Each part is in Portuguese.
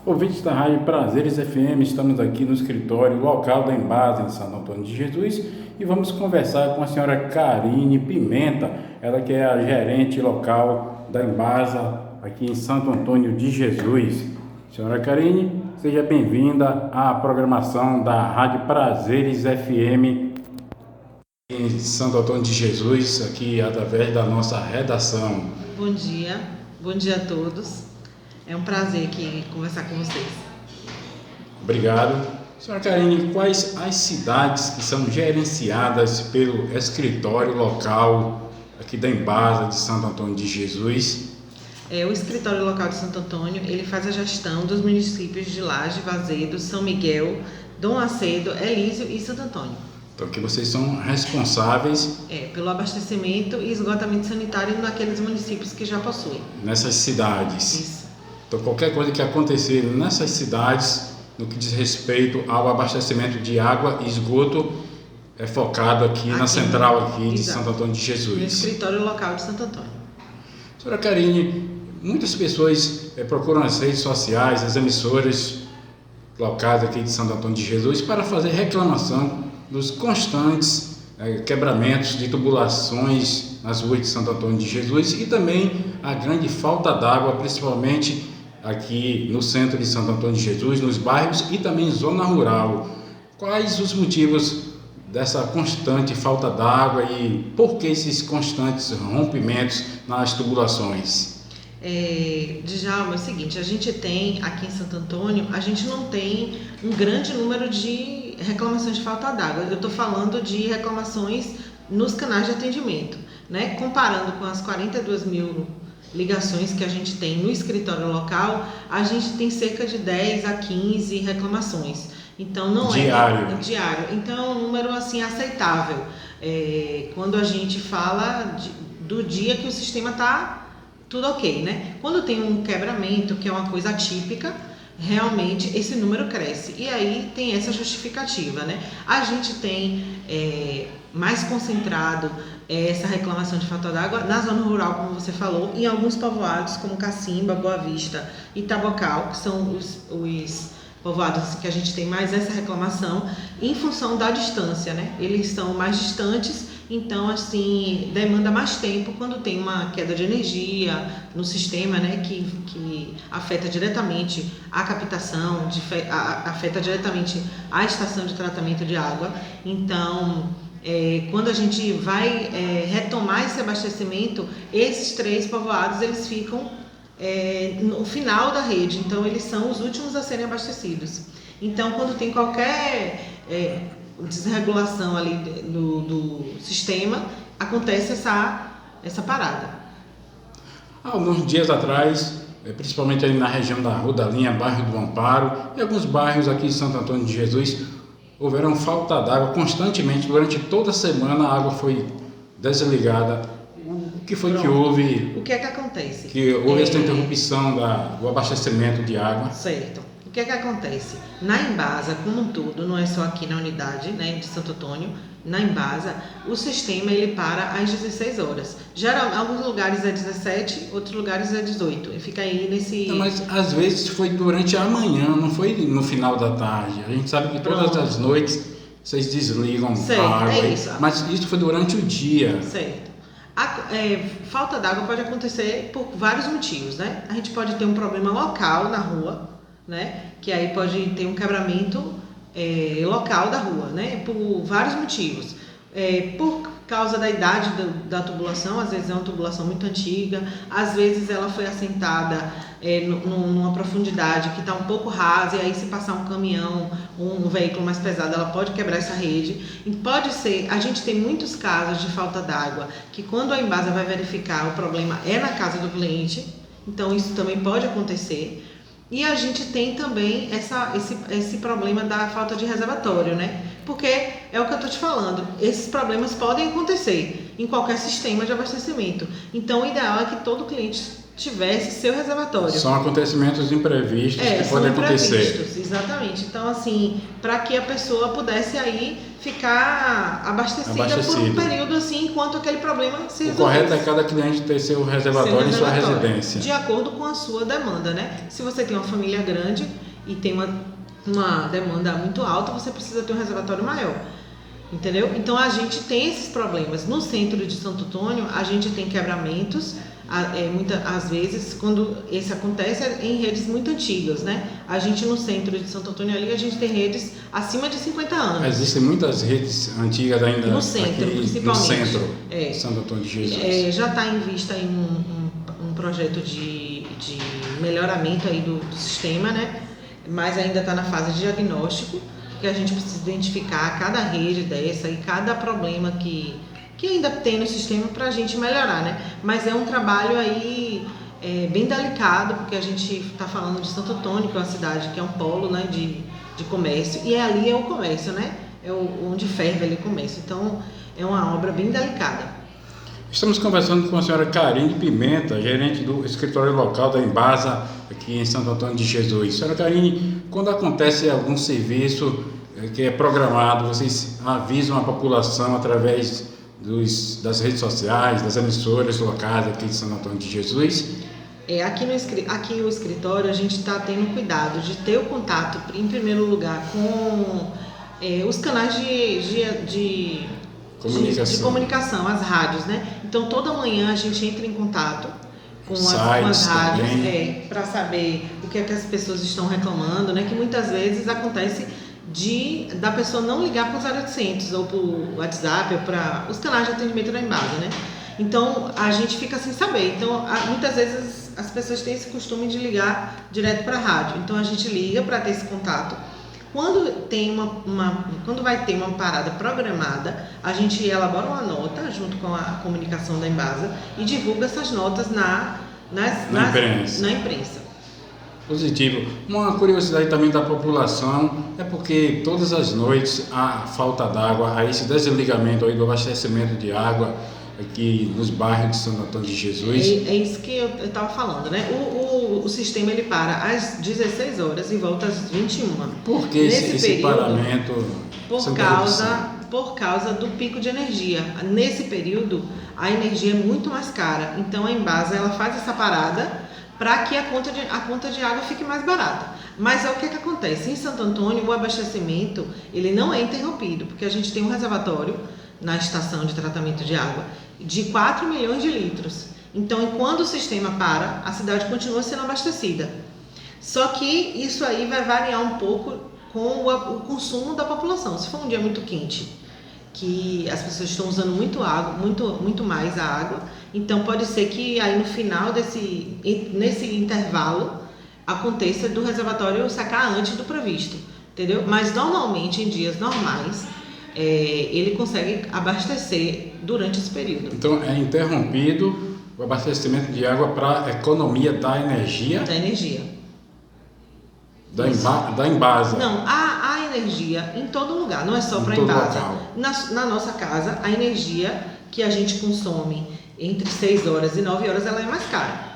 Ouvintes da Rádio Prazeres FM, estamos aqui no escritório local da Embasa, em Santo Antônio de Jesus, e vamos conversar com a senhora Karine Pimenta, ela que é a gerente local da Embasa aqui em Santo Antônio de Jesus. Senhora Karine, seja bem-vinda à programação da Rádio Prazeres FM em Santo Antônio de Jesus, aqui através da nossa redação. Bom dia a todos. É um prazer aqui conversar com vocês. Obrigado. Senhora Karine, quais as cidades que são gerenciadas pelo escritório local aqui da Embasa de Santo Antônio de Jesus? O escritório local de Santo Antônio, ele faz a gestão dos municípios de Laje, Vazedo, São Miguel, Dom Acedo, Elísio e Santo Antônio. Então, que vocês são responsáveis pelo abastecimento e esgotamento sanitário naqueles municípios que já possuem. Nessas cidades. Isso. Então, qualquer coisa que acontecer nessas cidades, no que diz respeito ao abastecimento de água e esgoto, é focado aqui na central aqui de Santo Antônio de Jesus. No escritório local de Santo Antônio. Senhora Karine, muitas pessoas procuram as redes sociais, as emissoras locais aqui de Santo Antônio de Jesus para fazer reclamação dos constantes quebramentos de tubulações nas ruas de Santo Antônio de Jesus e também a grande falta d'água, principalmente aqui no centro de Santo Antônio de Jesus, nos bairros e também zona rural. Quais os motivos dessa constante falta d'água e por que esses constantes rompimentos nas tubulações? Djalma, é o seguinte, a gente tem aqui em Santo Antônio, a gente não tem um grande número de reclamações de falta d'água. Eu estou falando de reclamações nos canais de atendimento, né? Comparando com as 42 mil ligações que a gente tem no escritório local, a gente tem cerca de 10 a 15 reclamações. Então não diário. Diário. Então é um número assim aceitável. Quando a gente fala do dia que o sistema está tudo ok, né? Quando tem um quebramento, que é uma coisa atípica, realmente esse número cresce. E aí tem essa justificativa, né? A gente tem mais concentrado essa reclamação de falta d'água na zona rural, como você falou, em alguns povoados como Cacimba, Boa Vista e Tabocal, que são os povoados que a gente tem mais essa reclamação, em função da distância, né? Eles são mais distantes, então assim demanda mais tempo quando tem uma queda de energia no sistema, né? Que afeta diretamente a captação, afeta diretamente a estação de tratamento de água. Então quando a gente vai retomar esse abastecimento, esses 3 povoados eles ficam no final da rede, então eles são os últimos a serem abastecidos. Então, quando tem qualquer desregulação ali do sistema, acontece essa parada. Há alguns dias atrás, principalmente ali na região da Rodalinha, bairro do Amparo e alguns bairros aqui em Santo Antônio de Jesus, houveram falta d'água constantemente. Durante toda a semana a água foi desligada. O que foi que houve? O que é que acontece? Que houve essa interrupção do abastecimento de água. Certo. O que é que acontece? Na Embasa, como um todo, não é só aqui na unidade, né, de Santo Antônio, na Embasa, o sistema ele para às 16 horas. Em alguns lugares é 17, outros lugares é 18. E fica aí nesse... Não, mas às vezes foi durante a manhã, não foi no final da tarde. A gente sabe que todas as noites vocês desligam a água. Isso. Mas isso foi durante o dia. Certo. Falta d'água pode acontecer por vários motivos, né? A gente pode ter um problema local na rua, né? Que aí pode ter um quebramento local da rua, né? Por vários motivos. Por causa da idade da tubulação, às vezes é uma tubulação muito antiga, às vezes ela foi assentada numa profundidade que está um pouco rasa, e aí se passar um caminhão, um veículo mais pesado, ela pode quebrar essa rede. E pode ser, a gente tem muitos casos de falta d'água, que quando a Embasa vai verificar, o problema é na casa do cliente, então isso também pode acontecer. E a gente tem também esse problema da falta de reservatório, né? Porque é o que eu estou te falando, esses problemas podem acontecer em qualquer sistema de abastecimento. Então, o ideal é que todo cliente tivesse seu reservatório. São acontecimentos imprevistos que podem acontecer. Exatamente. Então, assim, para que a pessoa pudesse aí ficar abastecida por um período assim, enquanto aquele problema se resolvesse. O correto é cada cliente ter seu reservatório em sua residência. De acordo com a sua demanda, né? Se você tem uma família grande e tem uma demanda muito alta, você precisa ter um reservatório maior. Entendeu? Então a gente tem esses problemas. No centro de Santo Antônio, a gente tem quebramentos. Às vezes, quando esse acontece, é em redes muito antigas, né? A gente no centro de Santo Antônio ali, a gente tem redes acima de 50 anos. Existem muitas redes antigas ainda no centro, aqui, principalmente. No centro de Santo Antônio de Jesus. Já está em vista aí um projeto de melhoramento aí do sistema, né? Mas ainda está na fase de diagnóstico, porque a gente precisa identificar cada rede dessa e cada problema que ainda tem no sistema para a gente melhorar, né? Mas é um trabalho aí bem delicado, porque a gente está falando de Santo Antônio, que é uma cidade que é um polo, né, de comércio, e ali é o comércio, né? É onde ferve ali o comércio. Então, é uma obra bem delicada. Estamos conversando com a senhora Karine Pimenta, gerente do escritório local da Embasa, aqui em Santo Antônio de Jesus. Senhora Karine, quando acontece algum serviço que é programado, vocês avisam a população através das redes sociais, das emissoras locais aqui de Santo Antônio de Jesus? Aqui no escritório a gente está tendo cuidado de ter o contato, em primeiro lugar, com os canais de comunicação, as rádios, né? Então toda manhã a gente entra em contato com as rádios para saber o que é que as pessoas estão reclamando, né? Que muitas vezes acontece da pessoa não ligar para os 0800 ou para o WhatsApp ou para os canais de atendimento da Embasa, né? Então a gente fica sem saber. Então muitas vezes as pessoas têm esse costume de ligar direto para a rádio. Então a gente liga para ter esse contato. Quando tem quando vai ter uma parada programada, a gente elabora uma nota junto com a comunicação da Embasa e divulga essas notas na imprensa. Positivo. Uma curiosidade também da população é porque todas as noites há falta d'água, há esse desligamento aí do abastecimento de água aqui nos bairros de Santo Antônio de Jesus. É isso que eu estava falando, né? O sistema ele para às 16 horas e volta às 21. Por que esse paramento? Por causa do pico de energia. Nesse período, a energia é muito mais cara. Então, a Embasa ela faz essa parada para que a conta de água fique mais barata. Mas é o que acontece? Em Santo Antônio, o abastecimento ele não é interrompido, porque a gente tem um reservatório na estação de tratamento de água de 4 milhões de litros. Então, enquanto o sistema para, a cidade continua sendo abastecida. Só que isso aí vai variar um pouco com o consumo da população. Se for um dia muito quente, que as pessoas estão usando muito mais a água, então pode ser que aí no final nesse intervalo aconteça do reservatório secar antes do previsto, entendeu? Mas normalmente em dias normais ele consegue abastecer durante esse período. Então é interrompido o abastecimento de água para economia da energia? Da energia. Da Embasa? Não, há energia em todo lugar, não é só para a Embasa. Na nossa casa, a energia que a gente consome entre 6 horas e 9 horas, ela é mais cara.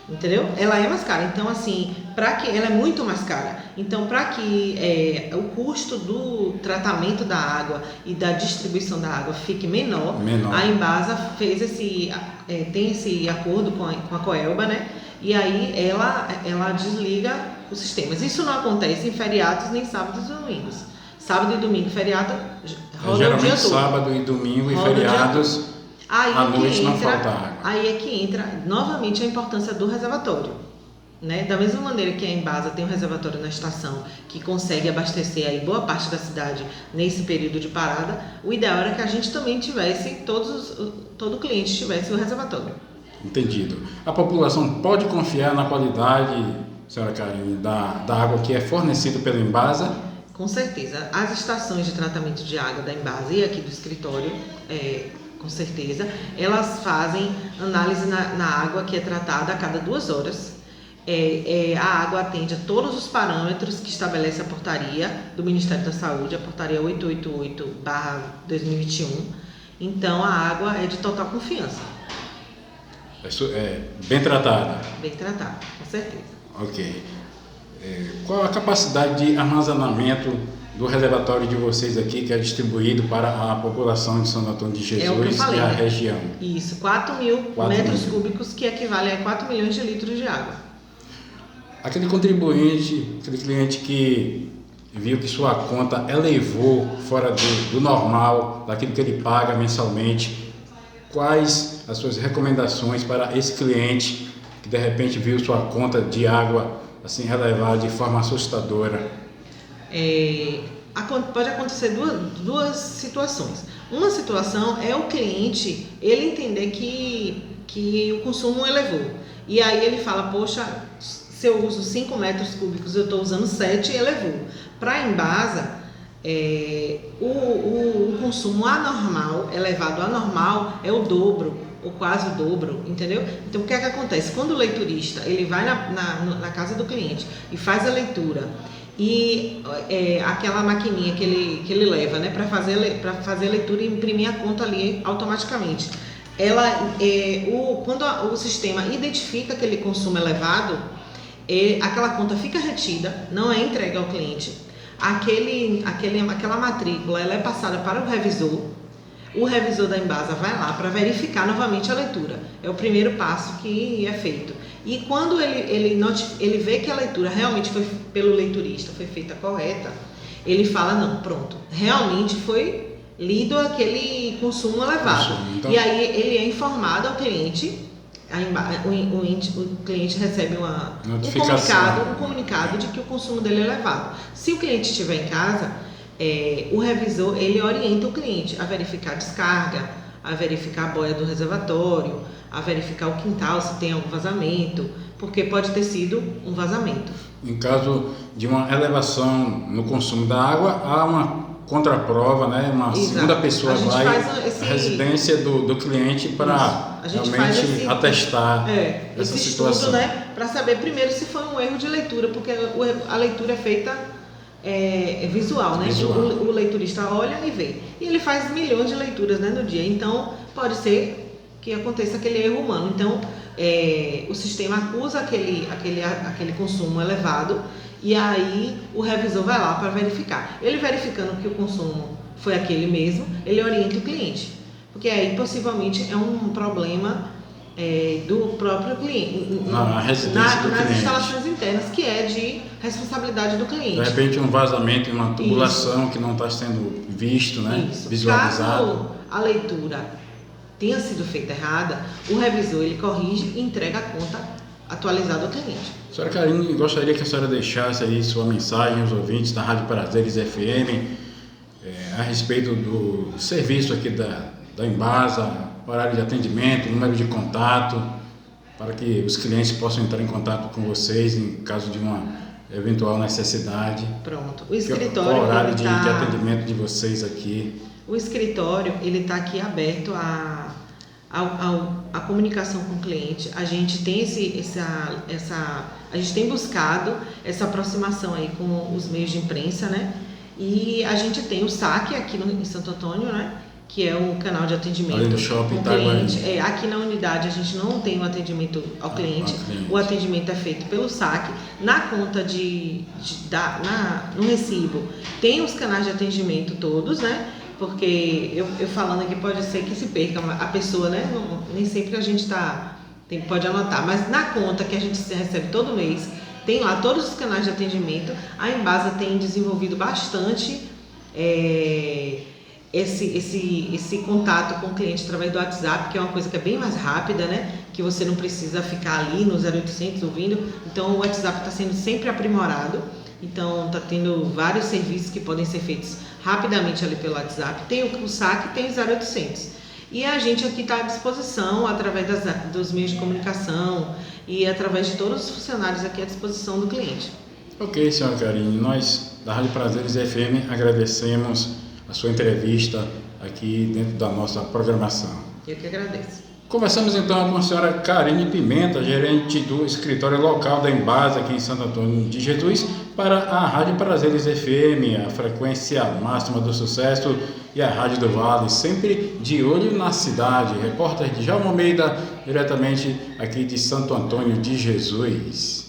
Entendeu? Ela é mais cara. Então, assim, ela é muito mais cara. Então, para que o custo do tratamento da água e da distribuição da água fique menor. A Embasa tem esse acordo com a Coelba, né? E aí ela desliga os sistemas. Isso não acontece em feriados nem sábados e domingos. Sábado e domingo, feriado, roda o dia todo. Sábado e domingo e feriados, à noite não falta água. Aí é que entra novamente a importância do reservatório. Né? Da mesma maneira que a Embasa tem um reservatório na estação que consegue abastecer aí boa parte da cidade nesse período de parada, o ideal era que a gente também tivesse, todo cliente tivesse o reservatório. Entendido. A população pode confiar na qualidade, senhora Karine, da água que é fornecida pela Embasa? Com certeza. As estações de tratamento de água da Embasa e aqui do escritório, com certeza, elas fazem análise na água que é tratada a cada 2 horas. A água atende a todos os parâmetros que estabelece a portaria do Ministério da Saúde, a portaria 888/2021. Então, a água é de total confiança. bem tratada. Bem tratada, com certeza. Ok. Qual a capacidade de armazenamento do reservatório de vocês aqui, que é distribuído para a população de Santo Antônio de Jesus falei, e a né? região? Isso, 4 mil metros cúbicos, que equivale a 4 milhões de litros de água. Aquele contribuinte, aquele cliente que viu que sua conta elevou fora do normal, daquilo que ele paga mensalmente, quais as suas recomendações para esse cliente que de repente viu sua conta de água assim elevar de forma assustadora? Pode acontecer duas situações. Uma situação é o cliente ele entender que o consumo elevou. E aí ele fala, poxa, se eu uso 5 metros cúbicos, eu estou usando 7 e elevou. Para a Embasa, o consumo anormal, elevado anormal, é o dobro, ou quase o dobro, entendeu? Então, o que é que acontece? Quando o leiturista ele vai na casa do cliente e faz a leitura, e aquela maquininha que ele leva, né, para fazer a leitura e imprimir a conta ali automaticamente, quando o sistema identifica aquele consumo elevado, aquela conta fica retida, não é entregue ao cliente. Aquela matrícula ela é passada para o revisor da Embasa vai lá para verificar novamente a leitura. É o primeiro passo que é feito. E quando ele vê que a leitura realmente foi pelo leiturista, foi feita correta, ele fala, não, pronto, realmente foi lido aquele consumo elevado. Então, e aí ele é informado ao cliente, o cliente recebe um comunicado de que o consumo dele é elevado. Se o cliente estiver em casa, o revisor ele orienta o cliente a verificar a descarga, a verificar a boia do reservatório, a verificar o quintal se tem algum vazamento, porque pode ter sido um vazamento. Em caso de uma elevação no consumo da água, há uma contraprova, né? Uma Exato. Segunda pessoa vai à residência do cliente para realmente atestar essa situação. Estudo, né? Para saber primeiro se foi um erro de leitura, porque a leitura é feita visual, né? O leiturista olha e vê. E ele faz milhões de leituras, né, no dia, então pode ser que aconteça aquele erro humano. Então, o sistema acusa aquele consumo elevado e aí o revisor vai lá para verificar. Ele verificando que o consumo foi aquele mesmo, ele orienta o cliente, porque aí possivelmente é um problema do próprio cliente, nas instalações internas, que é de responsabilidade do cliente. De repente um vazamento em uma tubulação que não está sendo visto, né? Isso. Visualizado. Caso a leitura tenha sido feita errada, o revisor ele corrige e entrega a conta atualizada ao cliente. Senhora Karine, gostaria que a senhora deixasse aí sua mensagem aos ouvintes da Rádio Prazeres FM a respeito do serviço aqui da Embasa, horário de atendimento, número de contato, para que os clientes possam entrar em contato com vocês em caso de uma eventual necessidade. Pronto. O escritório... Qual o horário de atendimento de vocês aqui? O escritório, ele está aqui aberto a comunicação com o cliente. A gente tem a gente tem buscado essa aproximação aí com os meios de imprensa, né? E a gente tem o SAC aqui em Santo Antônio, né? Que é o canal de atendimento ali no shopping ao cliente. Aqui na unidade a gente não tem o atendimento ao cliente. O atendimento é feito pelo SAC. Na conta no recibo tem os canais de atendimento todos, né? Porque eu falando aqui pode ser que se perca a pessoa, né? Nem sempre a gente pode anotar, mas na conta que a gente recebe todo mês, tem lá todos os canais de atendimento. A Embasa tem desenvolvido bastante esse contato com o cliente através do WhatsApp, que é uma coisa que é bem mais rápida, né? Que você não precisa ficar ali no 0800 ouvindo. Então o WhatsApp está sendo sempre aprimorado. Então está tendo vários serviços que podem ser feitos rapidamente ali pelo WhatsApp. Tem o SAC e tem o 0800. E a gente aqui está à disposição através dos meios de comunicação e através de todos os funcionários aqui à disposição do cliente. Ok, senhora Karine, nós da Rádio Prazeres FM agradecemos a sua entrevista aqui dentro da nossa programação. Eu que agradeço. Conversamos então com a senhora Karine Pimenta, gerente do escritório local da Embasa aqui em Santo Antônio de Jesus, para a Rádio Prazeres FM, a frequência máxima do sucesso, e a Rádio do Vale, sempre de olho na cidade. Repórter Djalma Almeida, diretamente aqui de Santo Antônio de Jesus.